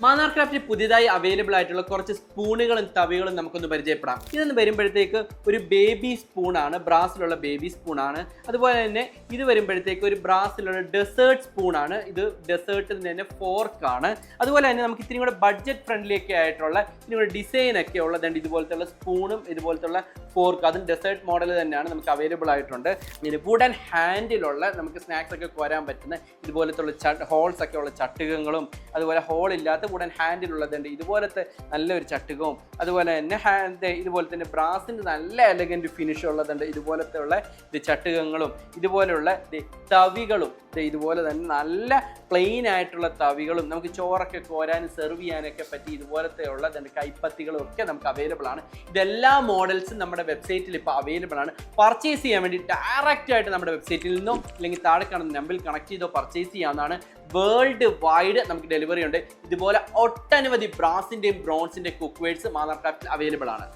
മാന്നാർ ക്രാഫ്റ്റിൽ പുതിയതായി അവൈലബിൾ ആയിട്ടുള്ള കുറച്ച് സ്പൂണുകളും തവികളും നമുക്കൊന്ന് പരിചയപ്പെടാം. ഇതെന്ന് വരുമ്പോഴത്തേക്ക് ഒരു ബേബി സ്പൂണാണ്, ബ്രാസിലുള്ള ബേബി സ്പൂണാണ്. അതുപോലെ തന്നെ ഇത് വരുമ്പോഴത്തേക്ക് ഒരു ബ്രാസിലുള്ള ഡെസേർട്ട് സ്പൂണാണ്. ഇത് ഡെസേർട്ടിൽ തന്നെ ഫോർക്കാണ്. അതുപോലെ തന്നെ നമുക്ക് ഇത്തിരി കൂടെ ബഡ്ജറ്റ് ഫ്രണ്ട്ലി ഒക്കെ ആയിട്ടുള്ള ഇത്തിരി കൂടെ ഡിസൈൻ ഒക്കെ ഉള്ളതുണ്ട്. ഇതുപോലത്തെ സ്പൂണും ഇതുപോലത്തെ ഫോർക്ക്, അതും ഡെസേർട്ട് മോഡൽ തന്നെയാണ് നമുക്ക് അവൈലബിൾ ആയിട്ടുണ്ട്. ഇത് വുഡൻ ഹാൻഡിലുള്ള നമുക്ക് സ്നാക്സ് ഒക്കെ കോരാൻ പറ്റുന്ന ഇതുപോലത്തെ ഹോൾസ് ഒക്കെ ഉള്ള ചട്ടുകങ്ങളും, അതുപോലെ ഹോൾ ഇല്ലാത്ത വുഡൻ ഹാൻഡിലുള്ളതുണ്ട് ഇതുപോലത്തെ നല്ലൊരു ചട്ടുകവും, അതുപോലെ തന്നെ ഇതുപോലെ തന്നെ ബ്രാസിൻ്റെ നല്ല എലഗൻറ്റ് ഫിനിഷ് ഉള്ളതുണ്ട് ഇതുപോലത്തെ ഉള്ള ചട്ടുകങ്ങളും, ഇതുപോലെയുള്ള തവികളും, ഇതുപോലെ തന്നെ നല്ല പ്ലെയിൻ ആയിട്ടുള്ള തവികളും, നമുക്ക് ചോറൊക്കെ കോരാനും സെർവ് ചെയ്യാനൊക്കെ പറ്റി ഇതുപോലത്തെ ഉള്ളതുണ്ട് കൈപ്പത്തികളും ഒക്കെ നമുക്ക് അവൈലബിൾ ആണ്. ഇതെല്ലാ മോഡൽസും നമ്മുടെ വെബ്സൈറ്റിൽ ഇപ്പോൾ അവൈലബിൾ ആണ്. പർച്ചേസ് ചെയ്യാൻ വേണ്ടി ഡയറക്റ്റ് ആയിട്ട് നമ്മുടെ വെബ്സൈറ്റിൽ നിന്നോ അല്ലെങ്കിൽ താഴെ കാണുന്ന നമ്പറിൽ കണക്ട് ചെയ്തോ പർച്ചേസ് ചെയ്യാവുന്നതാണ്. വേൾഡ് വൈഡ് നമുക്ക് ഡെലിവറി ഉണ്ട്. ഇതുപോലെ ഒട്ടനവധി ബ്രാസിൻ്റെയും ബ്രോൺസിൻ്റെയും കുക്ക് വെയർസ് മാന്നാർ ക്രാഫ്റ്റിൽ അവൈലബിൾ ആണ്.